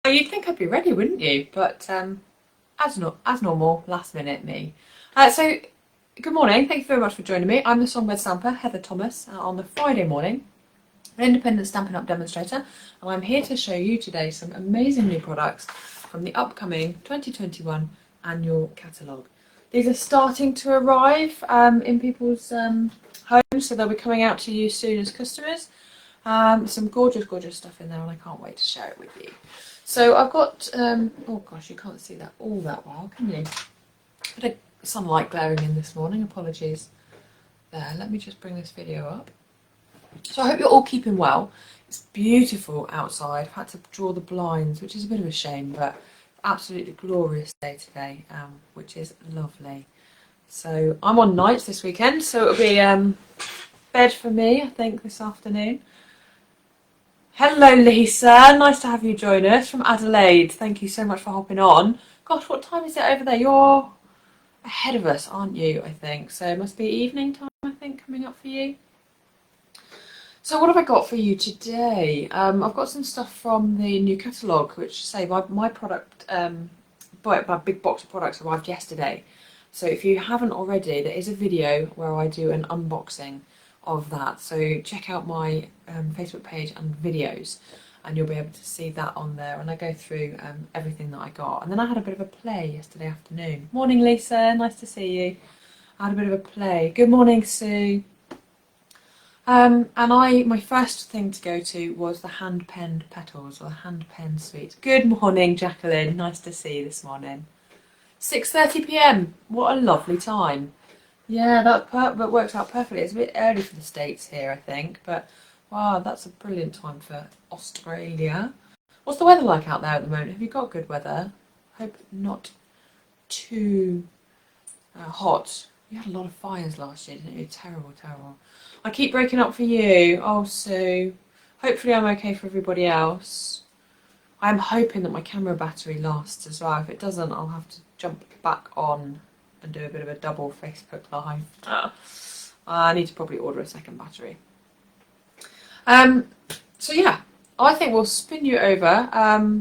You'd think I'd be ready, wouldn't you? But as normal, last minute me. So, good morning. Thank you very much for joining me. I'm the Songbird Stamper, Heather Thomas, on the Friday morning, an independent Stampin' Up demonstrator, and I'm here to show you today some amazing new products from the upcoming 2021 annual catalogue. These are starting to arrive in people's homes, so they'll be coming out to you soon as customers. Some gorgeous, gorgeous stuff in there, and I can't wait to share it with you. So I've got, oh gosh, you can't see that all that well, can you? Bit of sunlight glaring in this morning, apologies. There, let me just bring this video up. So I hope you're all keeping well. It's beautiful outside. I've had to draw the blinds, which is a bit of a shame, but absolutely glorious day today, which is lovely. So I'm on nights this weekend, so it'll be bed for me, I think, this afternoon. Hello Lisa, nice to have you join us from Adelaide. Thank you so much for hopping on. Gosh, what time is it over there? You're ahead of us, aren't you, I think? So it must be evening time, I think, coming up for you. So what have I got for you today? I've got some stuff from the new catalogue, which say my product, my big box of products arrived yesterday. So if you haven't already, there is a video where I do an unboxing of that, so check out my Facebook page and videos and you'll be able to see that on there, and I go through everything that I got. And then I had a bit of a play yesterday afternoon. Morning Lisa, nice to see you. I had a bit of a play. Good morning Sue. And my first thing to go to was the hand-penned Petals, or the hand-penned suite. Good morning Jacqueline, nice to see you this morning. 6:30 p.m, what a lovely time. Yeah, that worked out perfectly. It's a bit early for the States here, I think, but wow, that's a brilliant time for Australia. What's the weather like out there at the moment? Have you got good weather? Hope not too hot. You had a lot of fires last year, didn't you? Terrible, terrible. I keep breaking up for you. Oh, Sue. Hopefully I'm okay for everybody else. I'm hoping that my camera battery lasts as well. If it doesn't, I'll have to jump back on and do a bit of a double Facebook Live. I need to probably order a second battery. So yeah, I think we'll spin you over.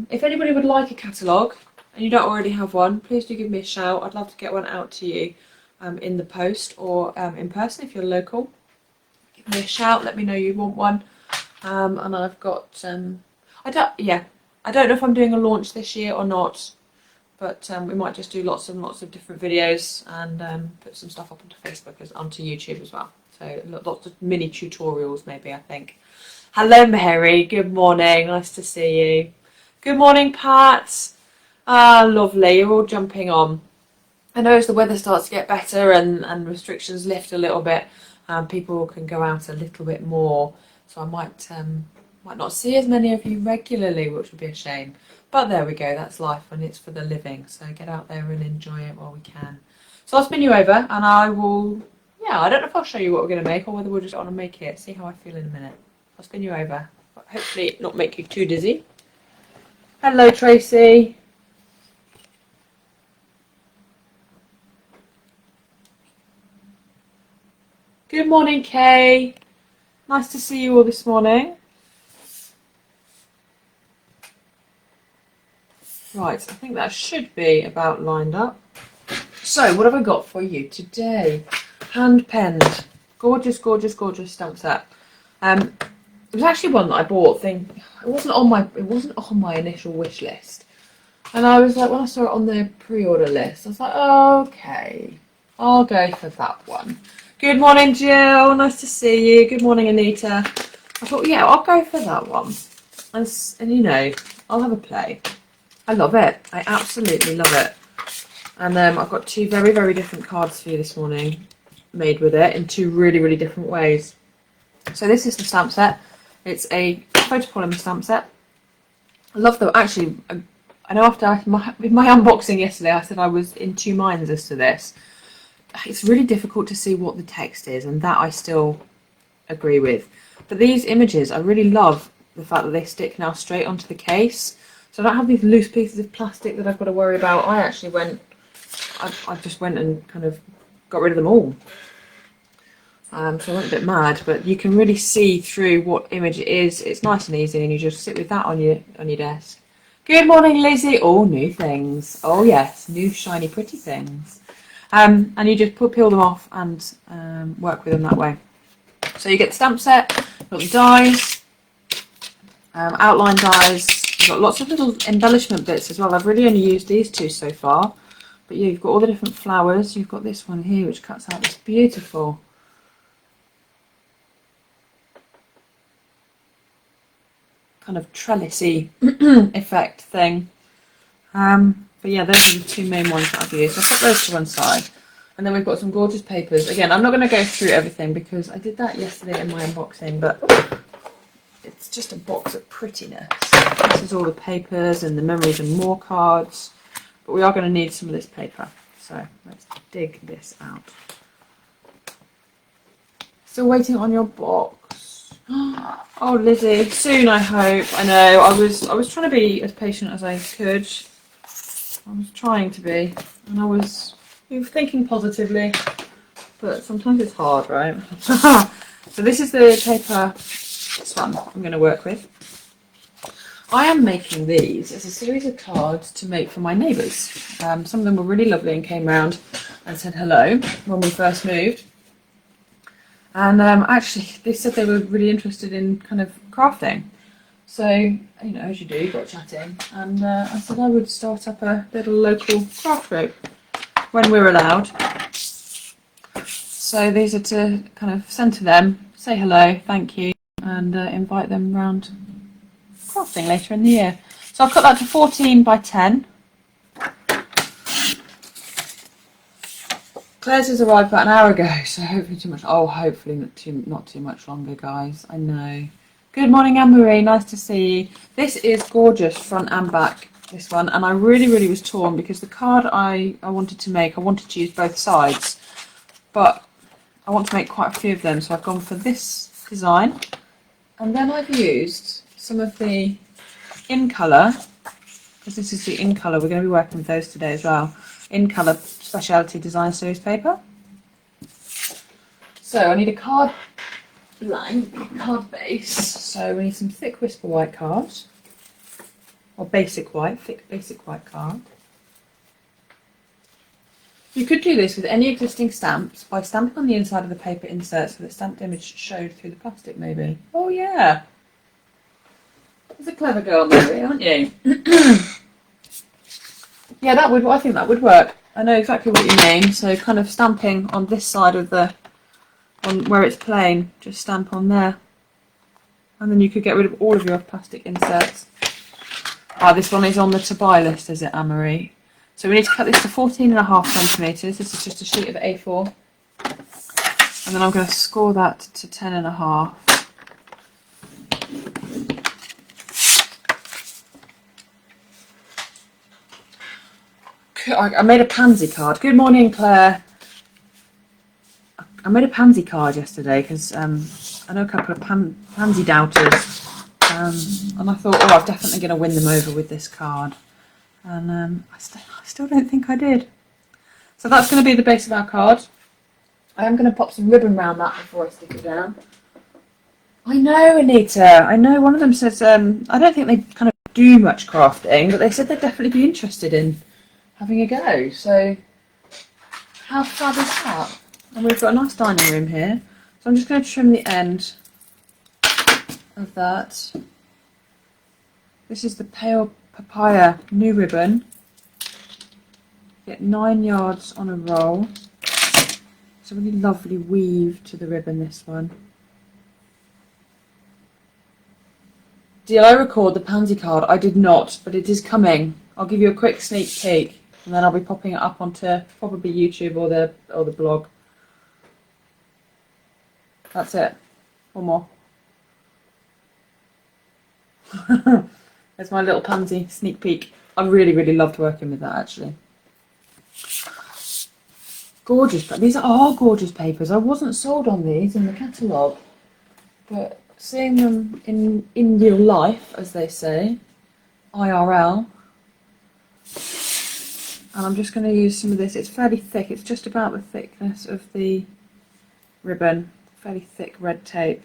If anybody would like a catalogue and you don't already have one, please do give me a shout. I'd love to get one out to you in the post or in person if you're local. Give me a shout, let me know you want one. And I've got, I don't know if I'm doing a launch this year or not, but we might just do lots and lots of different videos and put some stuff up onto Facebook, onto YouTube as well. So lots of mini tutorials maybe, I think. Hello Mary, good morning, nice to see you. Good morning Pat. Ah, lovely, you're all jumping on. I know as the weather starts to get better and restrictions lift a little bit, people can go out a little bit more. So I might not see as many of you regularly, which would be a shame. But there we go, that's life and it's for the living. So get out there and enjoy it while we can. So I'll spin you over and I will, I don't know if I'll show you what we're going to make or whether we'll just want to make it. See how I feel in a minute. I'll spin you over. But hopefully not make you too dizzy. Hello Tracy. Good morning Kay. Nice to see you all this morning. Right, I think that should be about lined up. So, what have I got for you today? Hand penned, gorgeous, gorgeous, gorgeous stamp set. It was actually one that I bought. It wasn't on my initial wish list, and I was like, when I saw it on the pre-order list, I was like, oh, okay, I'll go for that one. Good morning, Jill. Nice to see you. Good morning, Anita. I thought, yeah, I'll go for that one, and you know, I'll have a play. I love it. I absolutely love it. And I've got two very, very different cards for you this morning made with it in two really, really different ways. So this is the stamp set. It's a photopolymer stamp set. I love them. Actually, I know after my unboxing yesterday, I said I was in two minds as to this. It's really difficult to see what the text is, and that I still agree with. But these images, I really love the fact that they stick now straight onto the case. So I don't have these loose pieces of plastic that I've got to worry about. I just went and kind of got rid of them all. So I went a bit mad, but you can really see through what image it is. It's nice and easy, and you just sit with that on your desk. Good morning, Lizzie. All new things. Oh yes, new shiny pretty things. And you just peel them off and work with them that way. So you get the stamp set, you've got the dies, outline dies, you've got lots of little embellishment bits as well. I've really only used these two so far. But yeah, you've got all the different flowers. You've got this one here which cuts out this beautiful kind of trellisy effect thing. But yeah, those are the two main ones that I've used. I'll put those to one side. And then we've got some gorgeous papers. Again, I'm not going to go through everything because I did that yesterday in my unboxing, but it's just a box of prettiness. This is all the papers and the memories and more cards. But we are going to need some of this paper. So let's dig this out. Still waiting on your box. Oh, Lizzie, soon I hope. I know, I was trying to be as patient as I could. I was trying to be, and I was thinking positively, but sometimes it's hard, right? So this is the paper, this one I'm going to work with. I am making these as a series of cards to make for my neighbours. Some of them were really lovely and came round and said hello when we first moved. And actually, they said they were really interested in kind of crafting. So, you know, as you do, you got chatting. And I said I would start up a little local craft group when we're allowed. So these are to kind of send to them, say hello, thank you, and invite them round crafting later in the year. So I've cut that to 14 by 10. Claire's has arrived about an hour ago, so hopefully too much. Oh, hopefully not too much longer, guys. I know. Good morning, Anne-Marie. Nice to see you. This is gorgeous, front and back, this one. And I really was torn because the card I wanted to make, I wanted to use both sides. But I want to make quite a few of them, so I've gone for this design. And then I've used some of the in colour, because this is the in colour. We're going to be working with those today as well. In colour specialty design series paper. So I need a card blank, card base. So we need some thick whisper white cards, or basic white, thick basic white card. You could do this with any existing stamps by stamping on the inside of the paper insert so the stamped image showed through the plastic maybe. Oh yeah! That's a clever girl, Mary, aren't you? Yeah, that would. I think that would work. I know exactly what you mean. So kind of stamping on this side of the, on where it's plain, just stamp on there. And then you could get rid of all of your plastic inserts. Ah, this one is on the to buy list, is it, Anne-Marie? So we need to cut this to 14.5 centimetres. This is just a sheet of A4. And then I'm going to score that to 10.5. I made a pansy card. Good morning, Claire. I made a pansy card yesterday because I know a couple of pansy doubters, and I thought, oh, I'm definitely going to win them over with this card, and I still don't think I did. So that's going to be the base of our card. I am going to pop some ribbon around that before I stick it down. I know, Anita. I know one of them says I don't think they kind of do much crafting, but they said they'd definitely be interested in having a go. So how fab is that? And we've got a nice dining room here. So I'm just going to trim the end of that. This is the pale papaya new ribbon. Get 9 yards on a roll. It's a really lovely weave to the ribbon, this one. Did I record the pansy card? I did not, but it is coming. I'll give you a quick sneak peek, and then I'll be popping it up onto probably YouTube or the blog. That's it. One more. There's my little pansy sneak peek. I really loved working with that, actually. Gorgeous. These are gorgeous papers. I wasn't sold on these in the catalogue, but seeing them in real life, as they say, IRL. And I'm just going to use some of this. It's fairly thick. It's just about the thickness of the ribbon. Fairly thick red tape.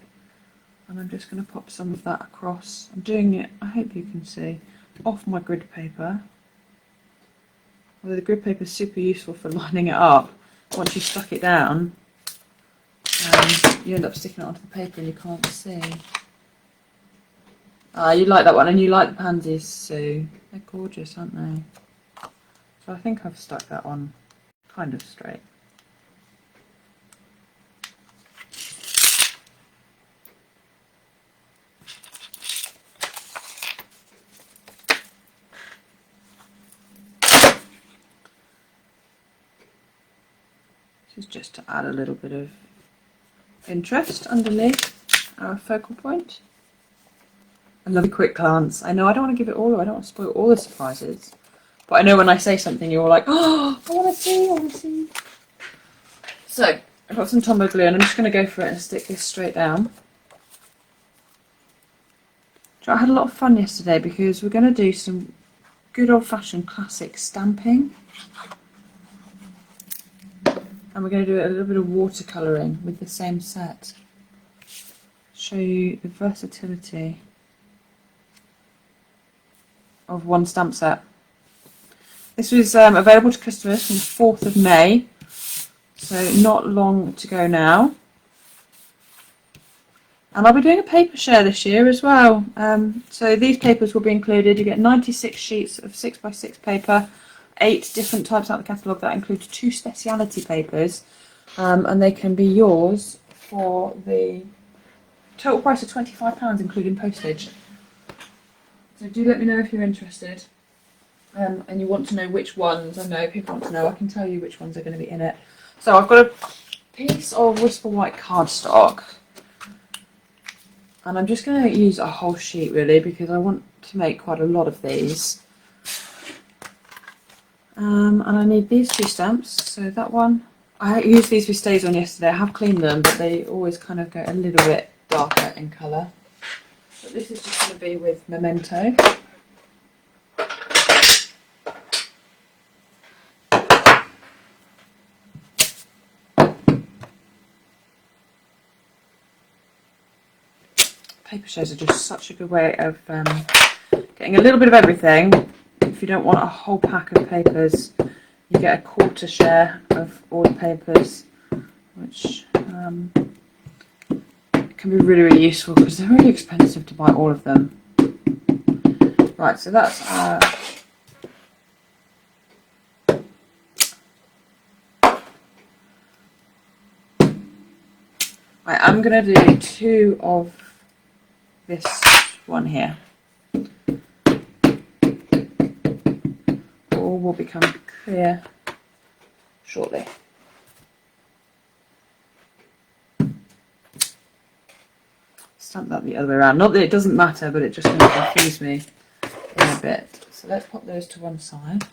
And I'm just going to pop some of that across. I'm doing it, I hope you can see. off my grid paper. Although the grid paper is super useful for lining it up. Once you stuck it down, you end up sticking it onto the paper and you can't see. Ah, you like that one, and you like the pansies, Sue. They're gorgeous, aren't they? So I think I've stuck that on kind of straight. This is just to add a little bit of interest underneath our focal point. A lovely quick glance. I know I don't want to give it all away, I don't want to spoil all the surprises. But I know when I say something you're all like, oh, I want to see, I want to see. So, I've got some Tombow glue and I'm just going to go for it and stick this straight down. I had a lot of fun yesterday because we're going to do some good old-fashioned classic stamping. And we're going to do a little bit of watercolouring with the same set. Show you the versatility of one stamp set. This was available to customers from the 4th of May, so not long to go now. And I'll be doing a paper share this year as well. So these papers will be included. You get 96 sheets of 6x6 paper, 8 different types out of the catalogue. That includes 2 speciality papers, and they can be yours for the total price of £25, including postage. So do let me know if you're interested, and you want to know which ones. I know people want to know. I can tell you which ones are going to be in it. So I've got a piece of Whisper White cardstock. And I'm just going to use a whole sheet really because I want to make quite a lot of these. And I need these 2 stamps. So that one, I used these with Stays On yesterday. I have cleaned them, but they always kind of go a little bit darker in colour. But this is just going to be with Memento. Paper shares are just such a good way of getting a little bit of everything. If you don't want a whole pack of papers, you get a quarter share of all the papers, which can be really, really useful because they're really expensive to buy all of them. Right, so that's I'm going to do 2 of this one here. All will become clear shortly. Stamp that the other way around. Not that it doesn't matter, but it just going to confuse me in a bit. So let's pop those to one side.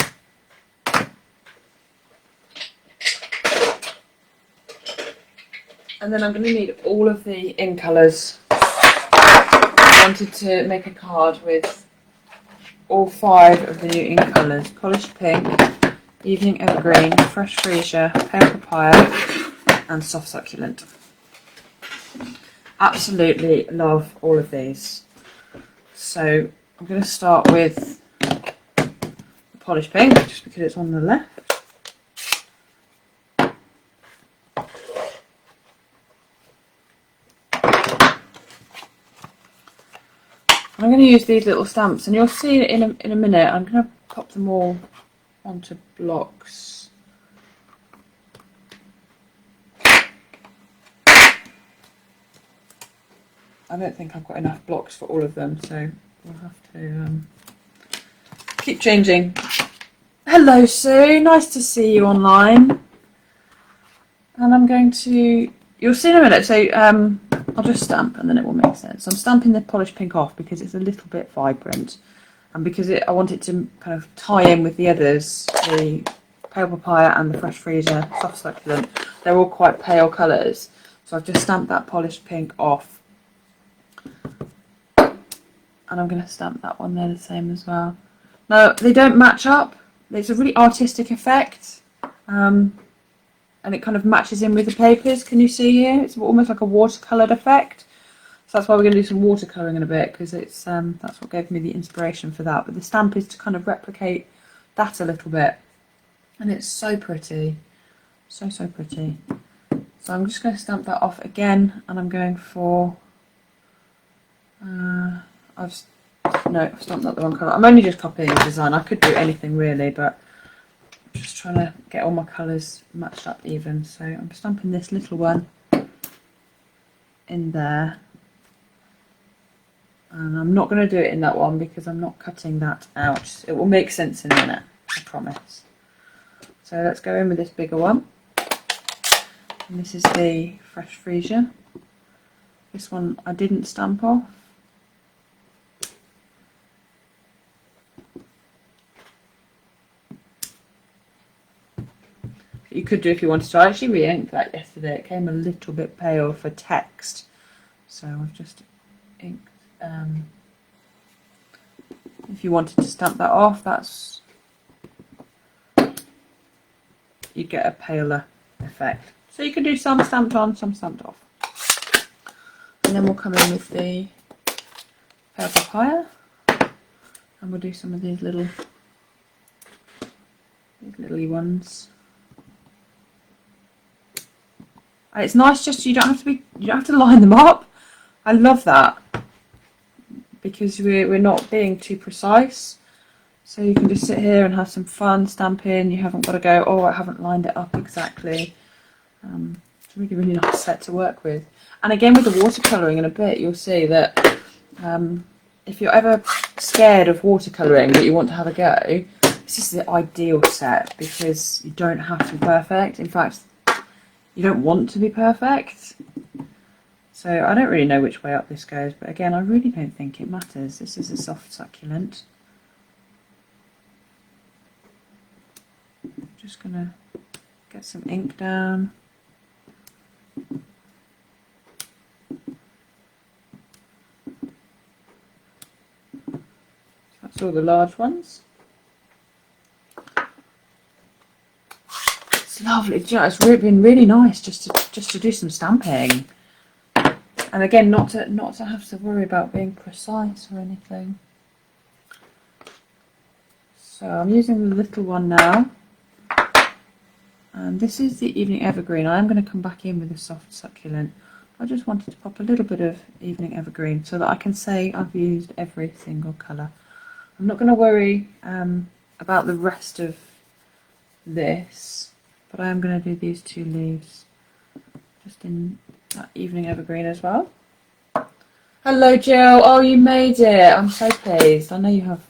And then I'm going to need all of the in colours. I wanted to make a card with all 5 of the new in colours: Polished Pink, Evening Evergreen, Fresh Freesia, Pale Papaya and Soft Succulent. Absolutely love all of these. So I'm going to start with the Polished Pink just because it's on the left. I'm going to use these little stamps, and you'll see in a minute. I'm going to pop them all onto blocks. I don't think I've got enough blocks for all of them, so we'll have to keep changing. Hello Sue, nice to see you online. And I'm going to, you'll see in a minute, so I'll just stamp and then it will make sense. So I'm stamping the Polished Pink off because it's a little bit vibrant, and because I want it to kind of tie in with the others, the Pale Papaya and the Fresh Freesia Soft Succulent. They're all quite pale colours, so I've just stamped that Polished Pink off, and I'm going to stamp that one there the same as well. Now they don't match up. It's a really artistic effect, and it kind of matches in with the papers. Can you see here? It's almost like a watercoloured effect. So that's why we're going to do some watercolouring in a bit, because it's that's what gave me the inspiration for that. But the stamp is to kind of replicate that a little bit, and it's so pretty, so pretty. So I'm just going to stamp that off again, and I'm going for I've stamped out the wrong colour. I'm only just copying the design. I could do anything really, but I'm just trying to get all my colours matched up even. So I'm stamping this little one in there. And I'm not going to do it in that one because I'm not cutting that out. It will make sense in a minute, I promise. So let's go in with this bigger one. And this is the Fresh Freesia. This one I didn't stamp off. You could do if you wanted to. I actually re-inked that yesterday. It came a little bit pale for text. So I've just inked. If you wanted to stamp that off, that's you'd get a paler effect. So you can do some stamped on, some stamped off. And then we'll come in with the pale papaya, and we'll do some of these little ones. And it's nice, just you don't have to line them up. I love that, because we're not being too precise, so you can just sit here and have some fun stamping. You haven't got to go, oh, I haven't lined it up exactly. It's a really nice set to work with. And again, with the watercolouring in a bit, you'll see that if you're ever scared of watercolouring but you want to have a go, this is the ideal set, because you don't have to be perfect. In fact, you don't want to be perfect. So I don't really know which way up this goes, but again, I really don't think it matters. This is a soft succulent. I'm just going to get some ink down. That's all the large ones. It's lovely. Do you know, it's been really nice just to do some stamping. And again, not to have to worry about being precise or anything. So I'm using the little one now, and this is the Evening Evergreen. I am going to come back in with a soft succulent. I just wanted to pop a little bit of Evening Evergreen so that I can say I've used every single colour. I'm not going to worry about the rest of this, but I am going to do these two leaves just in that Evening Evergreen as well. Hello Jill, oh you made it, I'm so pleased. I know you have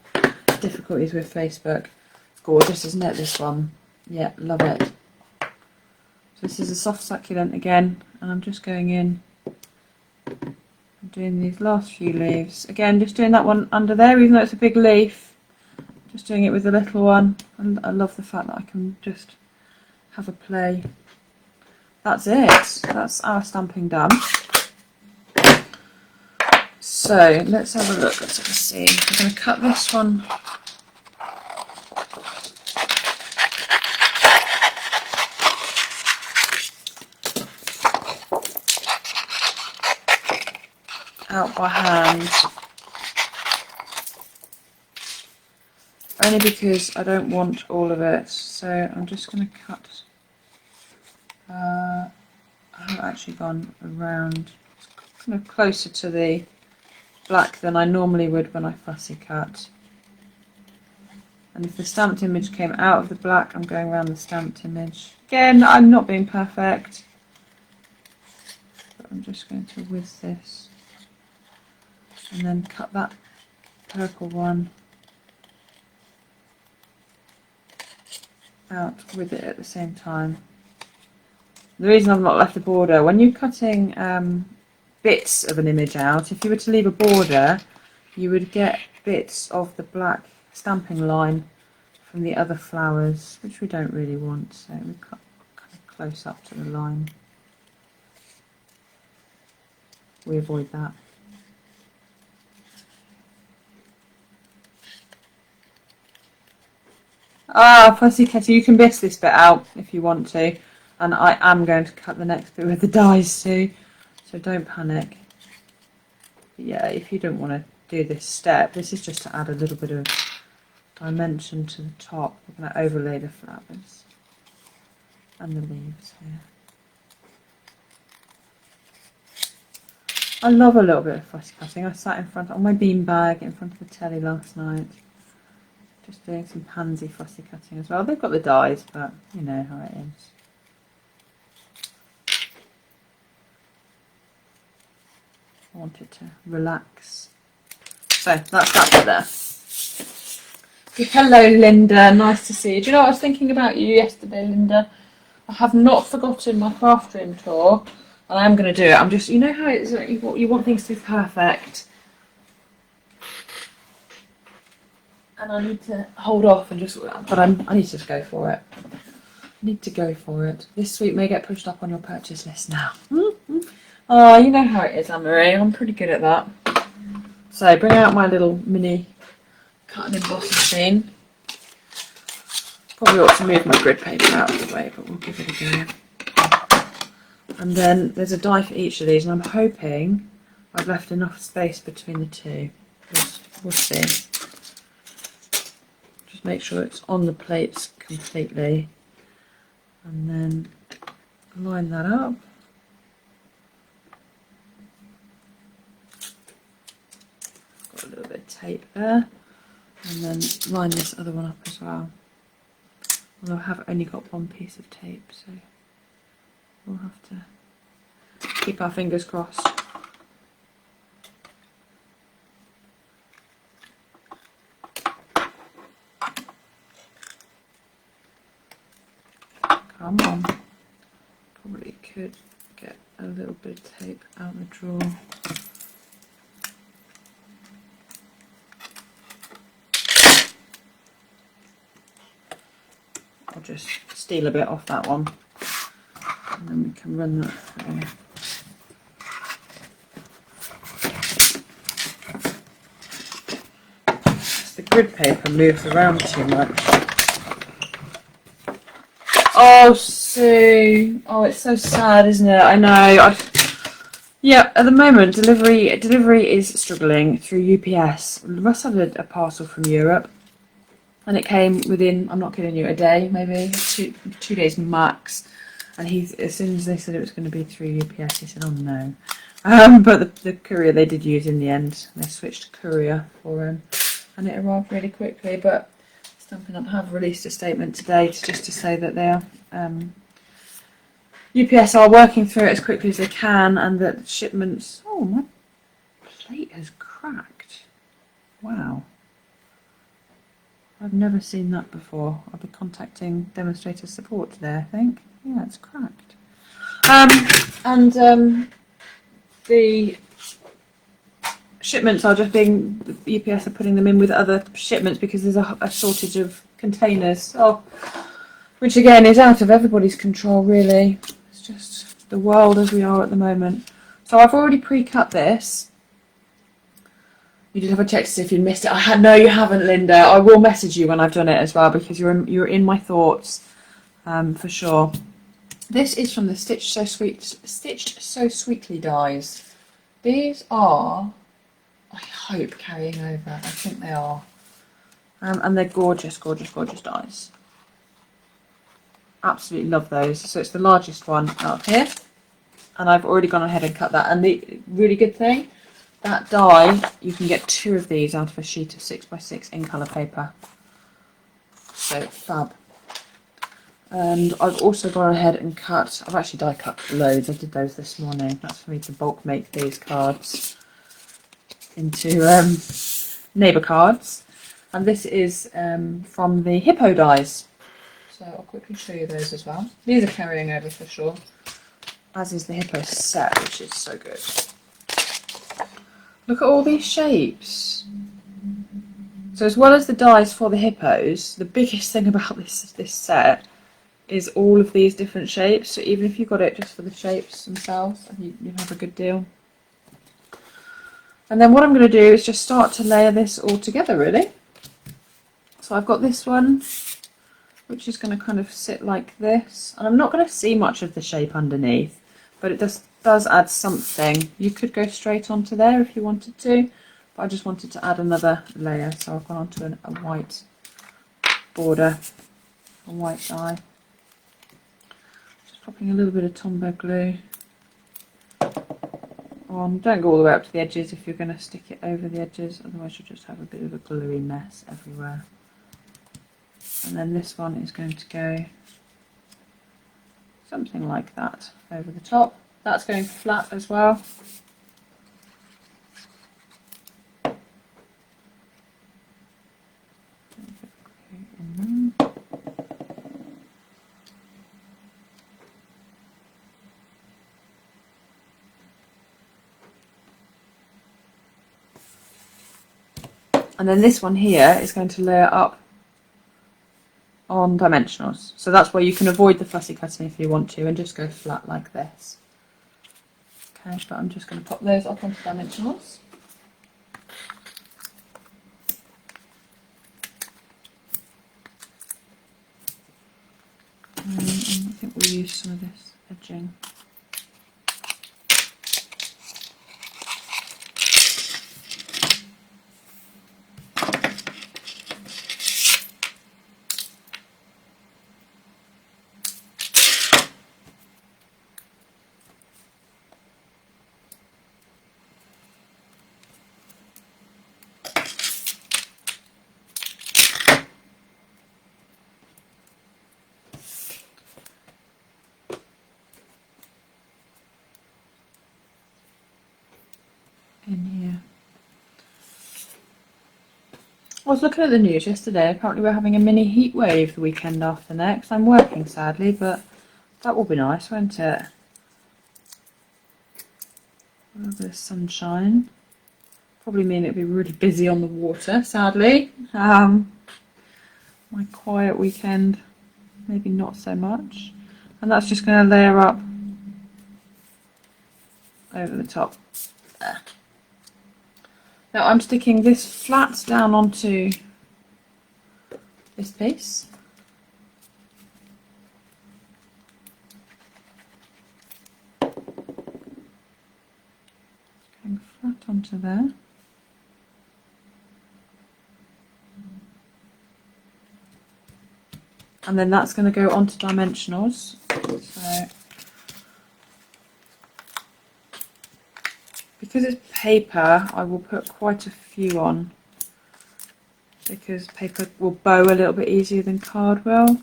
difficulties with Facebook. It's gorgeous, isn't it, this one? Yeah, love it. So this is a soft succulent again, and I'm just going in and doing these last few leaves. Again, just doing that one under there, even though it's a big leaf. Just doing it with the little one, and I love the fact that I can just have a play. That's it. That's our stamping done. So let's have a look. Let's have a see. I'm going to cut this one. Out by hand. Only because I don't want all of it. So I'm just going to cut. I haven't actually gone around. It's kind of closer to the black than I normally would when I fussy cut. And if the stamped image came out of the black, I'm going around the stamped image. Again, I'm not being perfect, but I'm just going to whiz this and then cut that purple one out with it at the same time. The reason I've not left a border, when you're cutting bits of an image out, if you were to leave a border, you would get bits of the black stamping line from the other flowers, which we don't really want, so we cut kind of close up to the line. We avoid that. Ah, Pussycat, you can miss this bit out if you want to, and I am going to cut the next bit with the dies too, so don't panic. But yeah, if you don't want to do this step, this is just to add a little bit of dimension to the top. We're going to overlay the flowers and the leaves here. I love a little bit of fussy cutting. I sat in front on my beanbag in front of the telly last night, just doing some pansy fussy cutting as well. They've got the dies, but you know how it is. I wanted to relax. So that's that bit there. Hello, Linda. Nice to see you. Do you know what I was thinking about you yesterday, Linda? I have not forgotten my craft room tour, and I am going to do it. I'm just, you know how it's, you want things to be perfect, and I need to hold off and just, but I need to just go for it. I need to go for it. This week may get pushed up on your purchase list now. Oh, you know how it is, Anne-Marie. I'm pretty good at that. So bring out my little mini cut and emboss machine. Probably ought to move my grid paper out of the way, but we'll give it a go. And then there's a die for each of these, and I'm hoping I've left enough space between the two. We'll see. Just make sure it's on the plates completely, and then line that up. Got a little bit of tape there, and then line this other one up as well. Although I have only got one piece of tape, so we'll have to keep our fingers crossed. Come on. Probably could get a little bit of tape out of the drawer. I'll just steal a bit off that one, and then we can run that through. The grid paper moves around too much. Oh, Sue. Oh, it's so sad, isn't it? I know. Yeah, at the moment, delivery is struggling through UPS. We must have a parcel from Europe. And it came within, I'm not kidding you, a day, maybe two days max. And as soon as they said it was going to be through UPS, he said, "Oh no." But the courier they did use in the end, they switched to courier for him, and it arrived really quickly. But Stampin' Up have released a statement today just to say that they are UPS are working through it as quickly as they can, and that shipments. Oh, my plate has cracked. Wow. I've never seen that before. I'll be contacting demonstrator support today, I think. Yeah, it's cracked. The shipments are just being, UPS are putting them in with other shipments because there's a shortage of containers. Oh, which again is out of everybody's control, really. It's just the world as we are at the moment. So I've already pre-cut this. You did have a check to see if you missed it. No, you haven't, Linda. I will message you when I've done it as well, because you're in my thoughts, for sure. This is from the Stitched So Sweetly dies. These are, I hope, carrying over. I think they are, and they're gorgeous, gorgeous, gorgeous dies. Absolutely love those. So it's the largest one out here, and I've already gone ahead and cut that. And the really good thing, that die, you can get 2 of these out of a sheet of 6x6 in colour paper. So fab. And I've also gone ahead and cut, I've actually die cut loads, I did those this morning. That's for me to bulk make these cards into neighbour cards. And this is from the Hippo dies. So I'll quickly show you those as well. These are carrying over for sure, as is the Hippo set, which is so good. Look at all these shapes. So as well as the dies for the hippos, the biggest thing about this set is all of these different shapes. So even if you got it just for the shapes themselves, you have a good deal. And then what I'm going to do is just start to layer this all together, really. So I've got this one, which is going to kind of sit like this. And I'm not going to see much of the shape underneath, but it does does add something. You could go straight onto there if you wanted to, but I just wanted to add another layer, so I've gone onto a white border, a white die. Just popping a little bit of Tombow glue on. Don't go all the way up to the edges if you're going to stick it over the edges, otherwise you'll just have a bit of a gluey mess everywhere. And then this one is going to go something like that over the top. That's going flat as well. And then this one here is going to layer up on dimensionals. So that's where you can avoid the fussy cutting if you want to and just go flat like this. Okay, but I'm just going to pop those up onto dimensionals. And I think we'll use some of this edging. In here. I was looking at the news yesterday. Apparently we're having a mini heat wave the weekend after next. I'm working sadly, but that will be nice, won't it? A little bit of sunshine. Probably mean it'll be really busy on the water, sadly. My quiet weekend, maybe not so much. And that's just going to layer up over the top there. Now I'm sticking this flat down onto this piece. Going flat onto there. And then that's going to go onto dimensionals. So because it's paper, I will put quite a few on because paper will bow a little bit easier than card will.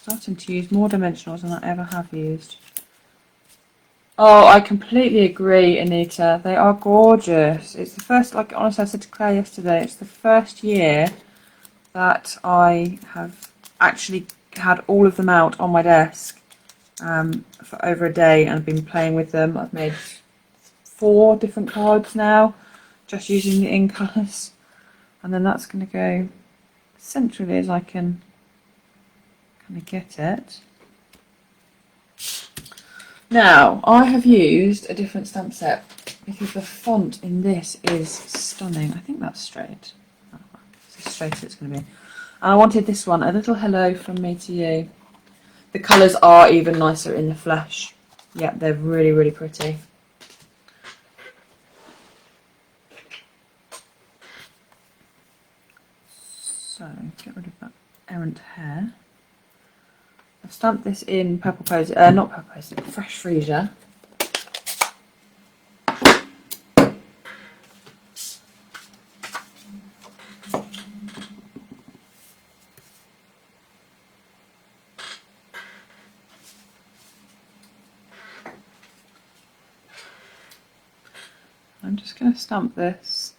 Starting to use more dimensionals than I ever have used. Oh, I completely agree, Anita. They are gorgeous. It's the first, like honestly I said to Claire yesterday, it's the first year that I have actually had all of them out on my desk for over a day and I've been playing with them. I've made 4 different cards now just using the in colours, and then that's going to go centrally as I can kind of get it. Now I have used a different stamp set because the font in this is stunning. I think that's straight. Oh, it's as straight as it's going to be. And I wanted this one, a little hello from me to you. The colours are even nicer in the flesh. Yeah, they're really, really pretty. So, get rid of that errant hair. I've stamped this in Purple Posy, not Purple Posy, Fresh Freesia. I'm just going to stamp this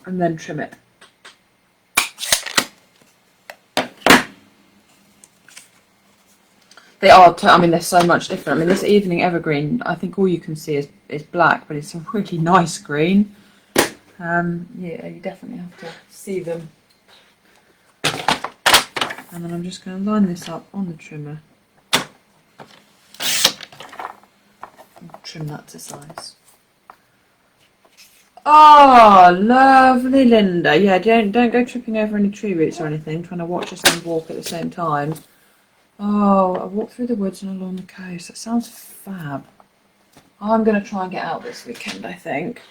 and then trim it. They are, I mean, they're so much different. I mean, this Evening Evergreen, I think all you can see is black, but it's a really nice green. Yeah, you definitely have to see them. And then I'm just going to line this up on the trimmer. And trim that to size. Oh, lovely, Linda. Yeah, don't go tripping over any tree roots or anything, trying to watch us and walk at the same time. Oh, I walked through the woods and along the coast. That sounds fab. I'm going to try and get out this weekend, I think.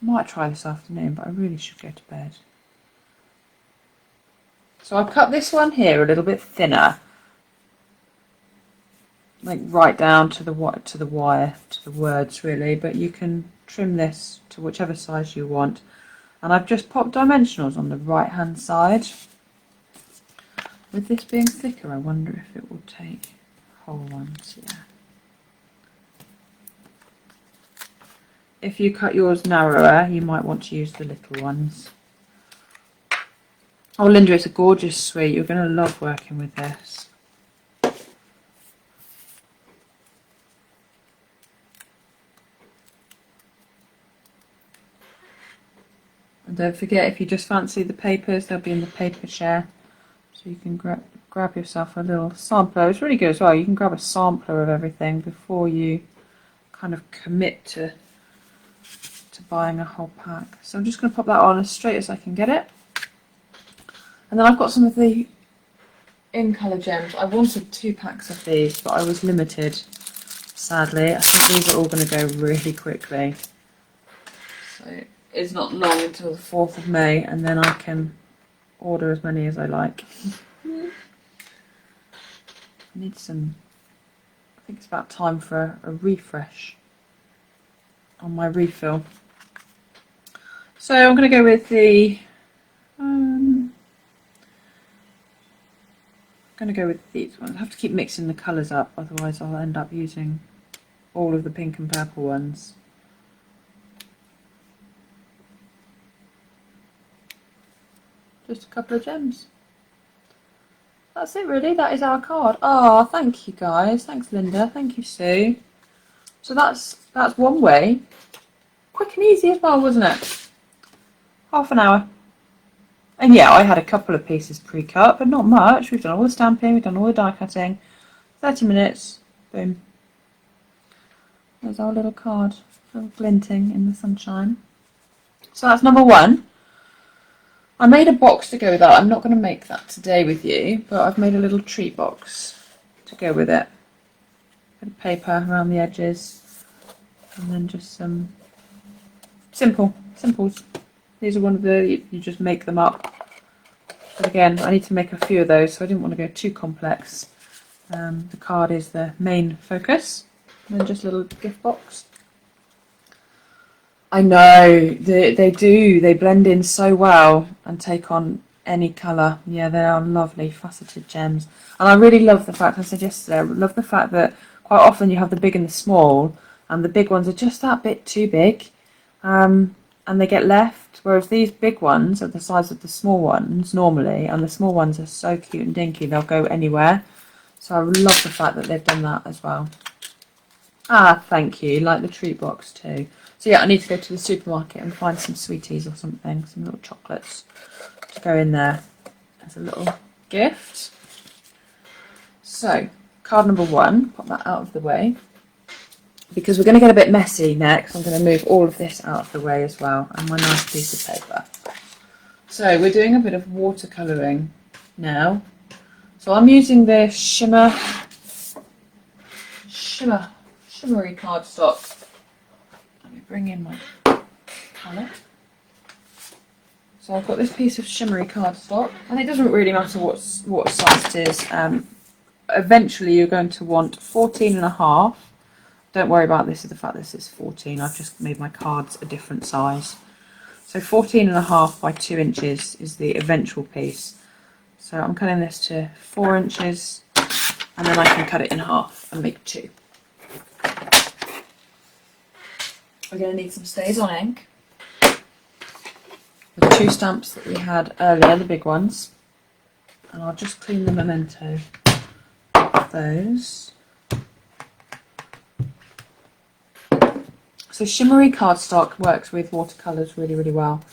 Might try this afternoon, but I really should go to bed. So I've cut this one here a little bit thinner, like right down to the wire, to the words really. But you can trim this to whichever size you want. And I've just popped dimensionals on the right hand side. With this being thicker, I wonder if it will take whole ones. Yeah. If you cut yours narrower, you might want to use the little ones. Oh, Linda, it's a gorgeous suite. You're going to love working with this. And don't forget, if you just fancy the papers, they'll be in the paper share. So you can grab yourself a little sampler. It's really good as well. You can grab a sampler of everything before you kind of commit to buying a whole pack. So I'm just going to pop that on as straight as I can get it. And then I've got some of the in colour gems. I wanted 2 packs of these, but I was limited, sadly. I think these are all going to go really quickly. So it's not long until the 4th of May, and then I can order as many as I like. I need some, I think it's about time for a refresh on my refill. So I'm going to go with the, I'm going to go with these ones. I have to keep mixing the colours up, otherwise I'll end up using all of the pink and purple ones. Just a couple of gems. That's it really, that is our card. Oh, thank you guys. Thanks Linda, thank you Sue. So that's one way. Quick and easy as well, wasn't it? Half an hour. And yeah, I had a couple of pieces pre-cut, but not much. We've done all the stamping, we've done all the die cutting. 30 minutes, boom. There's our little card, glinting in the sunshine. So that's number 1. I made a box to go with that. I'm not going to make that today with you, but I've made a little treat box to go with it. Bit of paper around the edges, and then just some simples. These are one of the, you just make them up. But again, I need to make a few of those, so I didn't want to go too complex. The card is the main focus, and then just a little gift box. I know, they do, they blend in so well and take on any colour. Yeah, they are lovely faceted gems. And I really love the fact, I said yesterday, I love the fact that quite often you have the big and the small, and the big ones are just that bit too big, and they get left, whereas these big ones are the size of the small ones normally, and the small ones are so cute and dinky, they'll go anywhere. So I love the fact that they've done that as well. Ah, thank you, like the treat box too. So yeah, I need to go to the supermarket and find some sweeties or something, some little chocolates to go in there as a little gift. So, card number 1, pop that out of the way. Because we're going to get a bit messy next, I'm going to move all of this out of the way as well, and my nice piece of paper. So we're doing a bit of watercolouring now. So I'm using the shimmery cardstock. Let me bring in my palette. So I've got this piece of shimmery cardstock, and it doesn't really matter what size it is. Eventually you're going to want 14.5. Don't worry about this, is the fact this is 14. I've just made my cards a different size. So 14.5 by 2 inches is the eventual piece. So I'm cutting this to 4 inches, and then I can cut it in half and make 2. We're going to need some Stays On ink. The 2 stamps that we had earlier, the big ones. And I'll just clean the memento of those. So shimmery cardstock works with watercolours really, really well.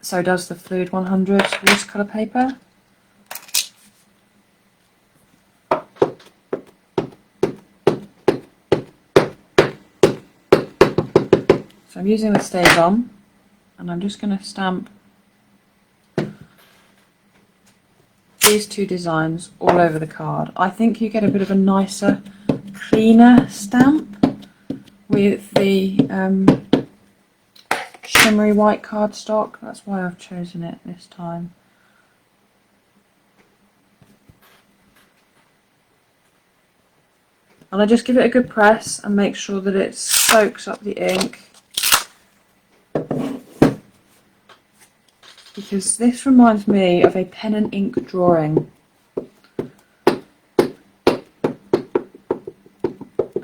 So does the Fluid 100 watercolour paper. So So I'm using the StazOn, and I'm just going to stamp these two designs all over the card. I think you get a bit of a nicer, cleaner stamp with the shimmery white cardstock. That's why I've chosen it this time. And I just give it a good press and make sure that it soaks up the ink, because this reminds me of a pen and ink drawing.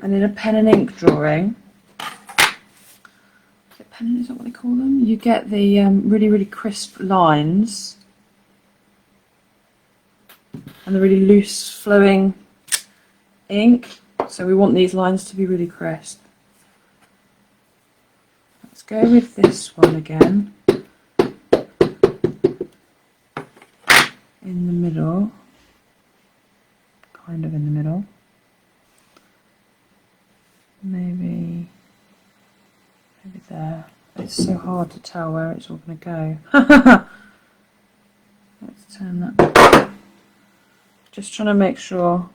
And in a pen and ink drawing, is that what they call them? You get the really, really crisp lines and the really loose flowing ink. So we want these lines to be really crisp. Let's go with this one again. In the middle. Kind of in the middle. Maybe there. It's so hard to tell where it's all going to go. Let's turn that. Just trying to make sure.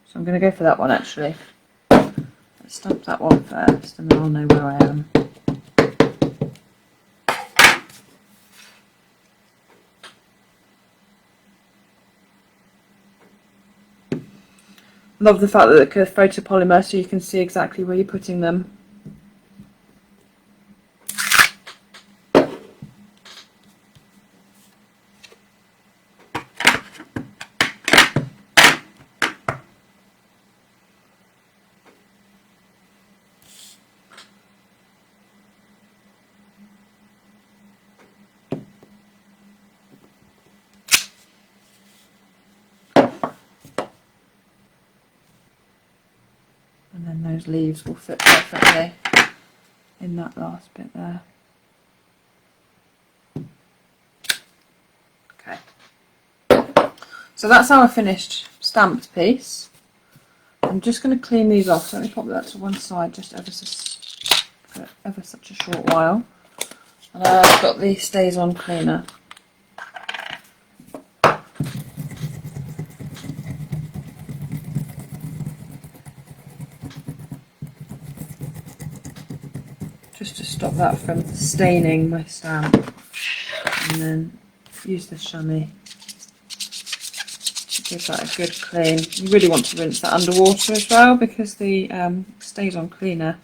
So I'm going to go for that one actually. Let's stamp that one first and then I'll know where I am. Love the fact that it's photopolymer so you can see exactly where you're putting them. And then those leaves will fit perfectly in that last bit there. Okay. So that's our finished stamped piece. I'm just going to clean these off. So let me pop that to one side just ever such a short while. And I've got the StazOn cleaner. Just to stop that from staining my stamp, and then use the chamois to give that a good clean. You really want to rinse that underwater as well, because the StazOn cleaner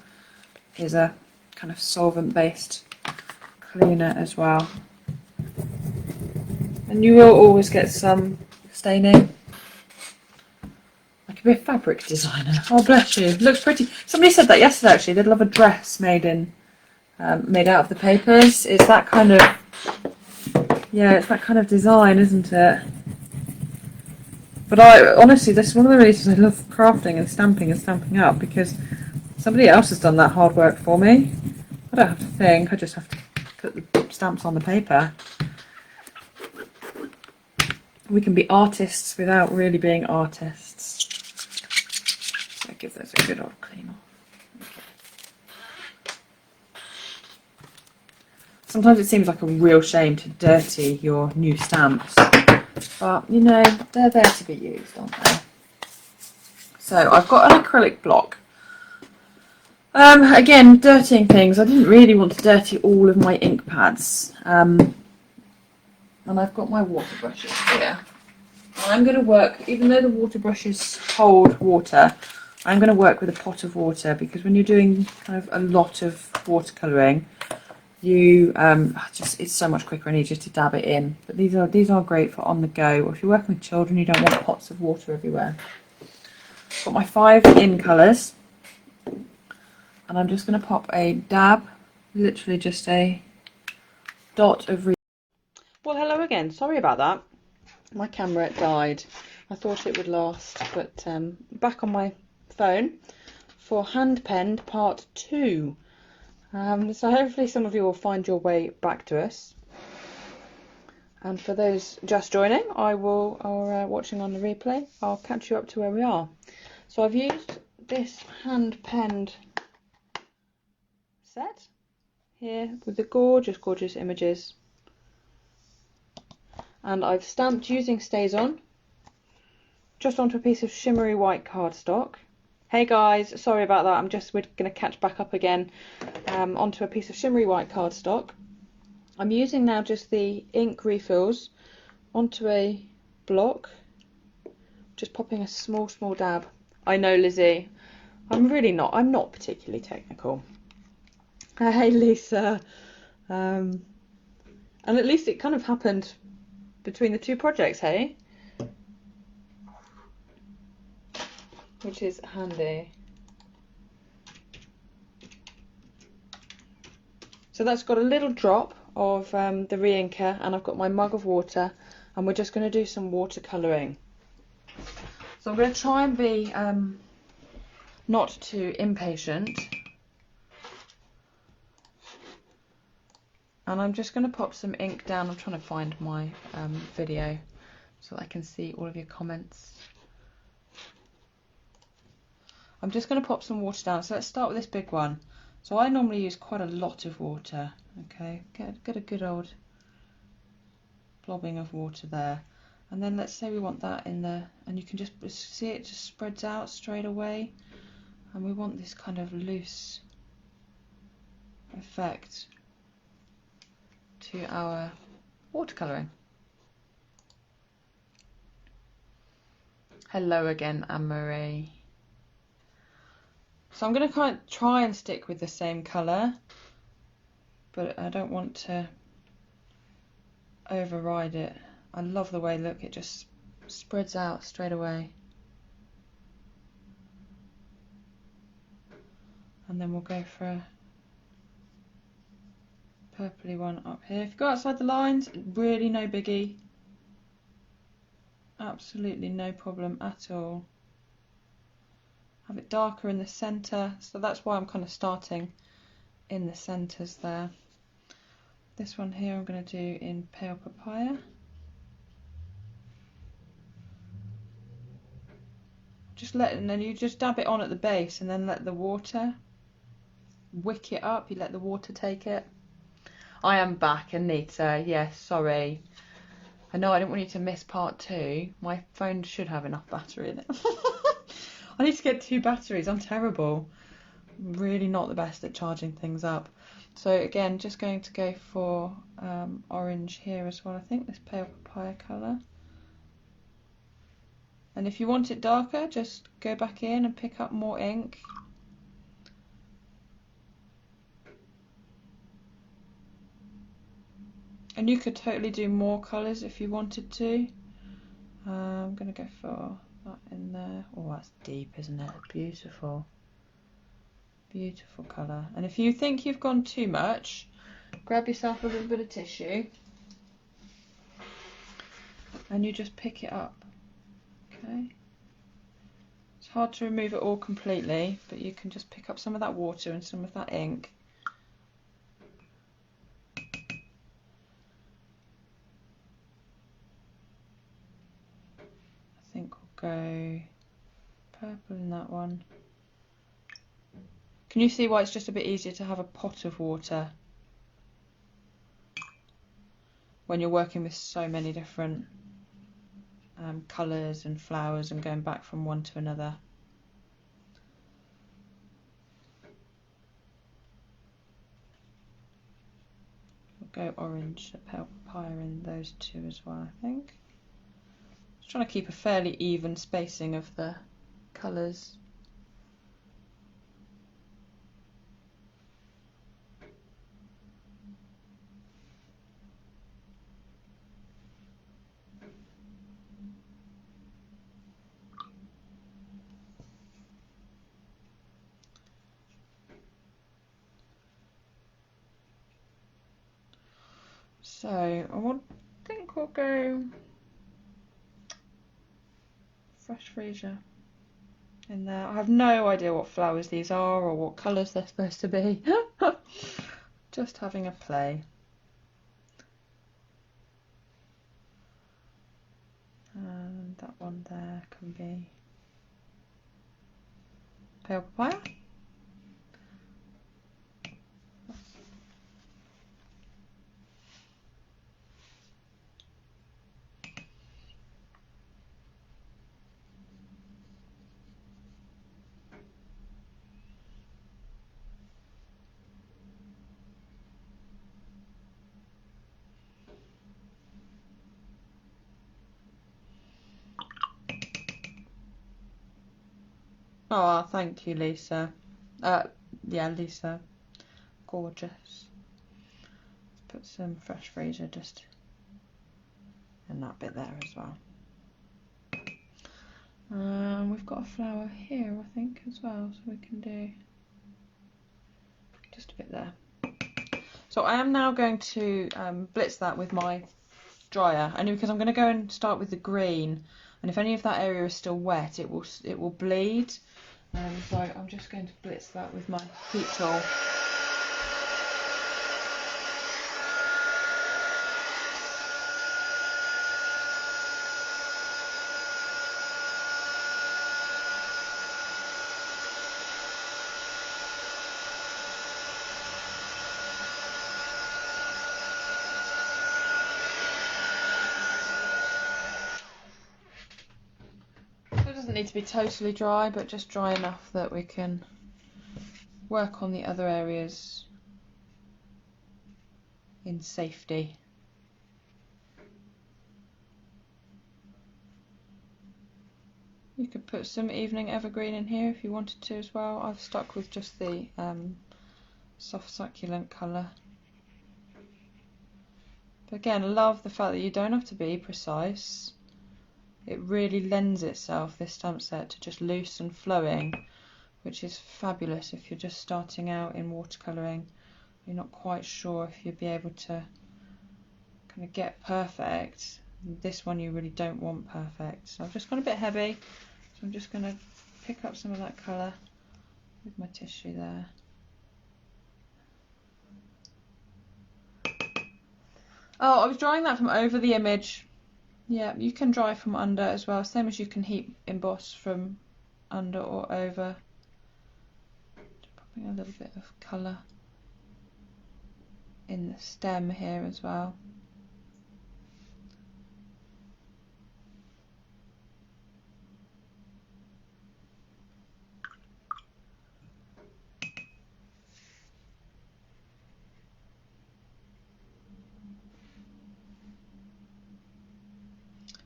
is a kind of solvent based cleaner as well, and you will always get some staining. I could be a fabric designer. Oh bless you, looks pretty. Somebody said that yesterday actually, they'd love a dress made out of the papers. It's that kind of, yeah, it's that kind of design, isn't it? But I honestly, this is one of the reasons I love crafting and stamping up, because somebody else has done that hard work for me. I don't have to think, I just have to put the stamps on the paper. We can be artists without really being artists. So give those a good old clean off. Sometimes it seems like a real shame to dirty your new stamps, but you know, they're there to be used, aren't they? So I've got an acrylic block. Again, dirtying things. I didn't really want to dirty all of my ink pads. And I've got my water brushes here. I'm going to work, even though the water brushes hold water, I'm going to work with a pot of water, because when you're doing kind of a lot of watercolouring, you it's so much quicker and easier to dab it in. But these are great for on the go, or if you're working with children, you don't want pots of water everywhere. Got my 5 in colours, and I'm just going to pop a dab, literally just a dot of. Well, hello again. Sorry about that. My camera died. I thought it would last, but back on my phone for hand penned part 2. So hopefully some of you will find your way back to us. And for those just joining, or watching on the replay, I'll catch you up to where we are. So I've used this hand penned set here with the gorgeous, gorgeous images. And I've stamped using StazOn just onto a piece of shimmery white cardstock. Hey guys, sorry about that, we're going to catch back up again onto a piece of shimmery white cardstock. I'm using now just the ink refills onto a block, just popping a small dab. I know, Lizzie, I'm not particularly technical. Hey Lisa, and at least it kind of happened between the two projects, hey? Which is handy. So that's got a little drop of the re-inker, and I've got my mug of water, and we're just going to do some watercolouring. So I'm going to try and be not too impatient, and I'm just going to pop some ink down. I'm trying to find my video so that I can see all of your comments. I'm just going to pop some water down. So let's start with this big one. So I normally use quite a lot of water. Okay, get a good old blobbing of water there. And then let's say we want that in there, and you can just see it just spreads out straight away. And we want this kind of loose effect to our watercolouring. Hello again, Anne-Marie. So I'm going to kind of try and stick with the same colour, but I don't want to override it. I love the way, look, it just spreads out straight away. And then we'll go for a purpley one up here. If you go outside the lines, really no biggie. Absolutely no problem at all. Have it darker in the centre, so that's why I'm kind of starting in the centres there. This one here I'm going to do in pale papaya. And then you just dab it on at the base, and then let the water wick it up. You let the water take it. I am back, Anita. Yes, sorry. I know I didn't want you to miss part 2. My phone should have enough battery in it. I need to get 2 batteries. I'm terrible. I'm really not the best at charging things up. So again, just going to go for orange here as well. I think this pale papaya colour. And if you want it darker, just go back in and pick up more ink. And you could totally do more colours if you wanted to. I'm going to go for that in there. Oh, that's deep, isn't it? Beautiful. Beautiful colour. And if you think you've gone too much, grab yourself a little bit of tissue and you just pick it up. Okay. It's hard to remove it all completely, but you can just pick up some of that water and some of that ink. I think we'll go purple in that one. Can you see why it's just a bit easier to have a pot of water when you're working with so many different colours and flowers and going back from one to another? We'll go orange, a pale papaya in those two as well, I think. Just trying to keep a fairly even spacing of the colours. So I think we'll go fresh freesia in there. I have no idea what flowers these are or what colours they're supposed to be. Just having a play. And that one there can be pale papaya. Oh, thank you, Lisa. Yeah, Lisa. Gorgeous. Put some fresh freezer just in that bit there as well. We've got a flower here, I think, as well, so we can do just a bit there. So I am now going to blitz that with my dryer, only because I'm going to go and start with the green, and if any of that area is still wet, it will bleed. So I'm just going to blitz that with my heat tool. It doesn't need to be totally dry, but just dry enough that we can work on the other areas in safety. You could put some evening evergreen in here if you wanted to as well. I've stuck with just the soft succulent colour. But again, I love the fact that you don't have to be precise. It really lends itself, this stamp set, to just loose and flowing, which is fabulous if you're just starting out in watercolouring. You're not quite sure if you'll be able to kind of get perfect. This one you really don't want perfect. So I've just gone a bit heavy, so I'm just going to pick up some of that colour with my tissue there. Oh, I was drying that from over the image. Yeah, you can dry from under as well, same as you can heat emboss from under or over. Just popping a little bit of colour in the stem here as well.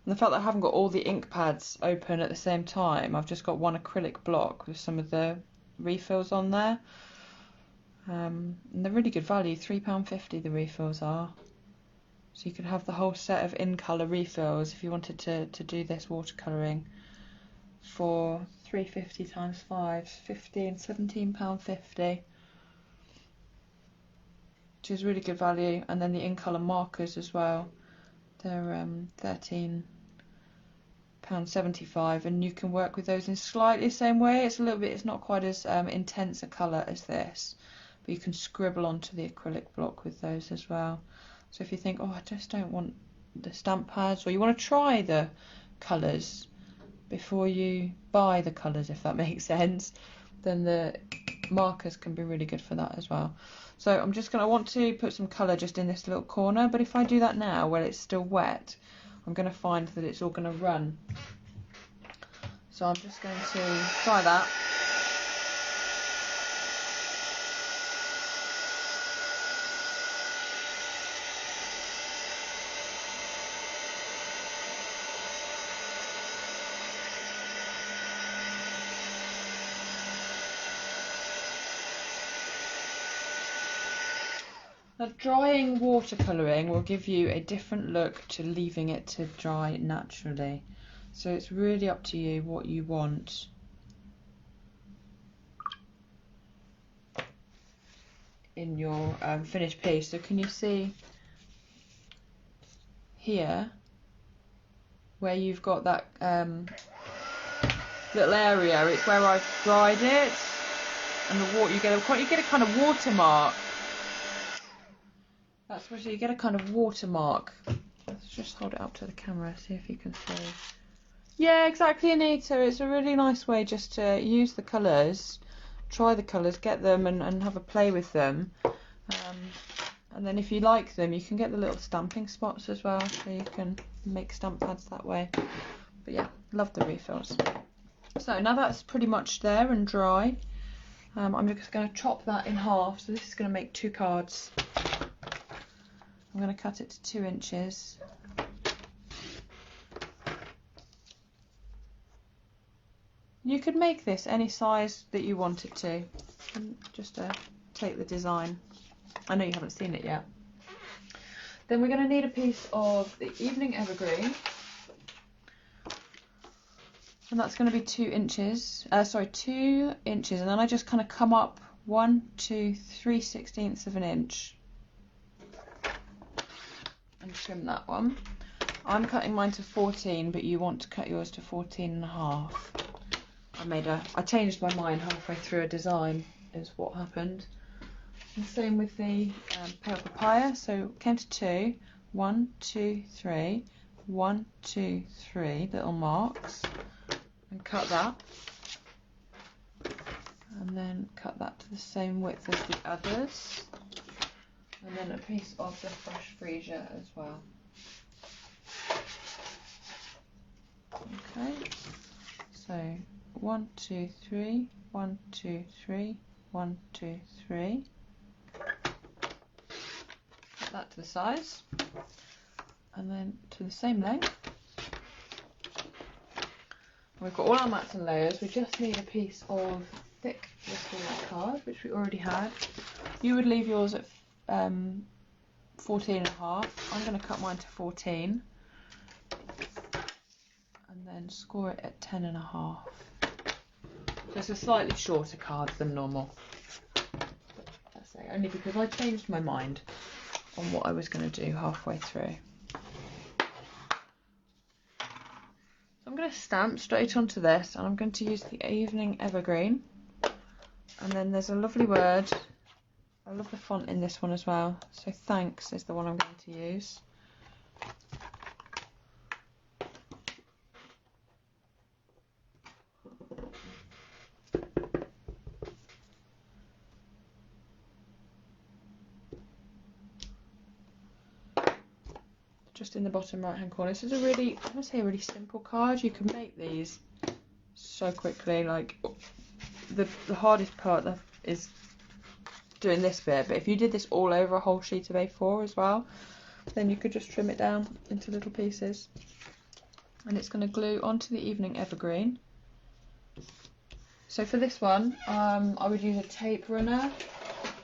And the fact that I haven't got all the ink pads open at the same time, I've just got one acrylic block with some of the refills on there. And they're really good value, £3.50 the refills are. So you could have the whole set of in-colour refills if you wanted to do this watercolouring for £3.50 times 5, £17.50. Which is really good value. And then the in-colour markers as well. They're £13.75, and you can work with those in slightly the same way. It's not quite as intense a colour as this, but you can scribble onto the acrylic block with those as well. So if you think, oh, I just don't want the stamp pads, or you want to try the colours before you buy the colours, if that makes sense, then the markers can be really good for that as well. So I want to put some colour just in this little corner, but if I do that now while it's still wet, I'm going to find that it's all going to run. So I'm just going to try that. Now, drying watercolouring will give you a different look to leaving it to dry naturally. So it's really up to you what you want. In your finished piece. So can you see here where you've got that little area? It's where I've dried it, and the water, you get a kind of watermark. That's what you get, a kind of watermark. Let's just hold it up to the camera, see if you can see. Yeah, exactly, Anita. It's a really nice way just to use the colours, try the colours, get them and have a play with them. And then if you like them, you can get the little stamping spots as well, so you can make stamp pads that way. But yeah, love the refills. So now that's pretty much there and dry. I'm just going to chop that in half, so this is going to make 2 cards. I'm going to cut it to 2 inches. You could make this any size that you want it to. Just take the design. I know you haven't seen it yet. Then we're going to need a piece of the Evening Evergreen. And that's going to be 2 inches. 2 inches. And then I just kind of come up 1, 2, 3/16 of an inch. And trim that one. I'm cutting mine to 14, but you want to cut yours to 14.5. I changed my mind halfway through a design, is what happened. And same with the pale papaya. So came to 2, 1, 2, 3, 1, 2, 3 little marks, and cut that. And then cut that to the same width as the others. And then a piece of the fresh freesia as well. Okay, so 1, 2, 3, 1, 2, 3, 1, 2, 3. Put that to the size, and then to the same length. We've got all our mats and layers. We just need a piece of thick little card, which we already had. You would leave yours at 14.5. I'm going to cut mine to 14. And then score it at 10.5. So it's a slightly shorter card than normal. That's it, only because I changed my mind on what I was going to do halfway through. So I'm going to stamp straight onto this, and I'm going to use the Evening Evergreen. And then there's a lovely word. I love the font in this one as well. So thanks is the one I'm going to use. Just in the bottom right hand corner. This is a really, I want to say a really simple card. You can make these so quickly. Like the hardest part is doing this bit, but if you did this all over a whole sheet of A4 as well, then you could just trim it down into little pieces. And it's going to glue onto the Evening Evergreen. So for this one, I would use a tape runner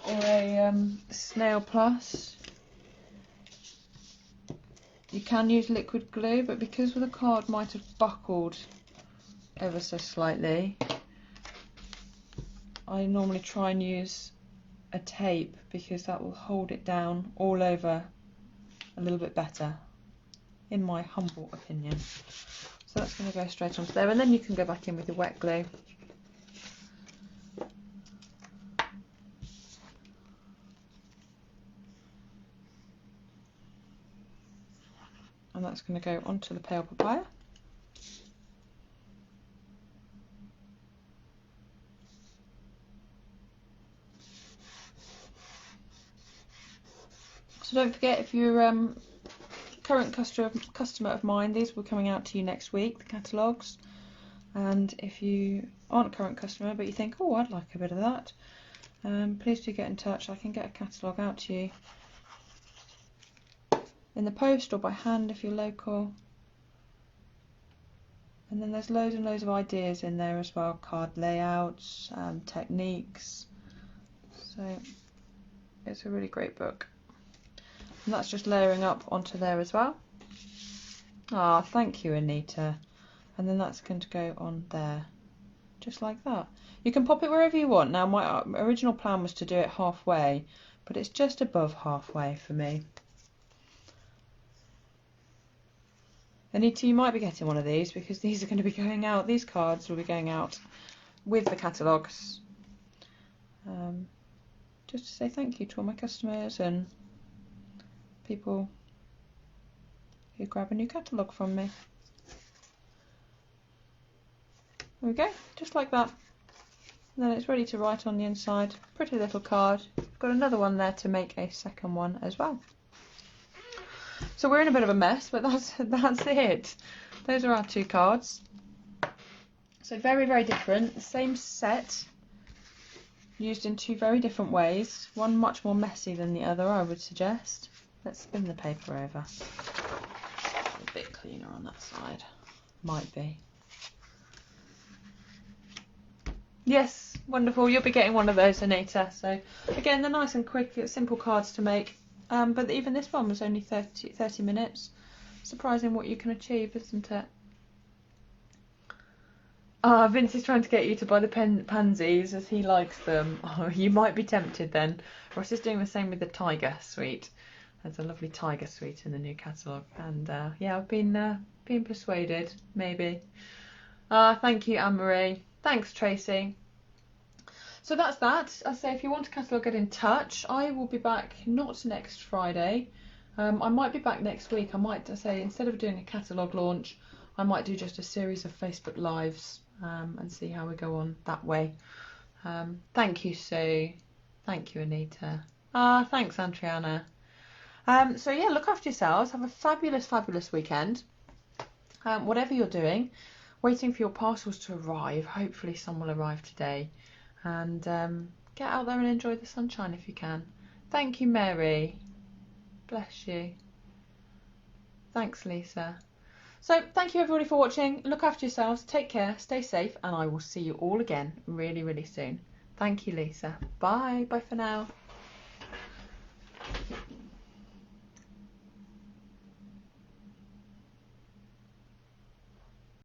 or a Snail Plus. You can use liquid glue, but because the card might have buckled ever so slightly, I normally try and use a tape because that will hold it down all over a little bit better, in my humble opinion. So that's going to go straight onto there, and then you can go back in with the wet glue. And that's going to go onto the pale papaya. So don't forget, if you're current customer of mine, these will be coming out to you next week, the catalogues. And if you aren't a current customer but you think, oh, I'd like a bit of that, please do get in touch. I can get a catalogue out to you in the post or by hand if you're local. And then there's loads and loads of ideas in there as well, card layouts, techniques. So it's a really great book. And that's just layering up onto there as well. Ah, thank you, Anita. And then that's going to go on there, just like that. You can pop it wherever you want. Now, my original plan was to do it halfway, but it's just above halfway for me. Anita, you might be getting one of these because these are going to be going out. These cards will be going out with the catalogues. Just to say thank you to all my customers and people who grab a new catalogue from me. There we go, just like that. And then it's ready to write on the inside. Pretty little card. I've got another one there to make a second one as well. So we're in a bit of a mess, but that's it. Those are our 2 cards. So very, very different. The same set, used in 2 very different ways. One much more messy than the other, I would suggest. Let's spin the paper over. A bit cleaner on that side. Might be. Yes, wonderful. You'll be getting one of those, Anita. So again, they're nice and quick, simple cards to make. But even this one was only 30 minutes. Surprising what you can achieve, isn't it? Ah, Vince is trying to get you to buy the pansies as he likes them. Oh, you might be tempted then. Ross is doing the same with the tiger suite. There's a lovely tiger suite in the new catalogue. And yeah, I've been persuaded, maybe. Thank you, Anne-Marie. Thanks, Tracy. So that's that. I say if you want a catalogue, get in touch. I will be back not next Friday. I might be back next week. I might say instead of doing a catalogue launch, I might do just a series of Facebook Lives and see how we go on that way. Thank you, Sue. Thank you, Anita. Thanks, Andriana. So yeah, look after yourselves. Have a fabulous, fabulous weekend. Whatever you're doing, waiting for your parcels to arrive. Hopefully some will arrive today. And get out there and enjoy the sunshine if you can. Thank you, Mary. Bless you. Thanks, Lisa. So thank you everybody for watching. Look after yourselves, take care, stay safe, and I will see you all again really, really soon. Thank you, Lisa. Bye. Bye for now.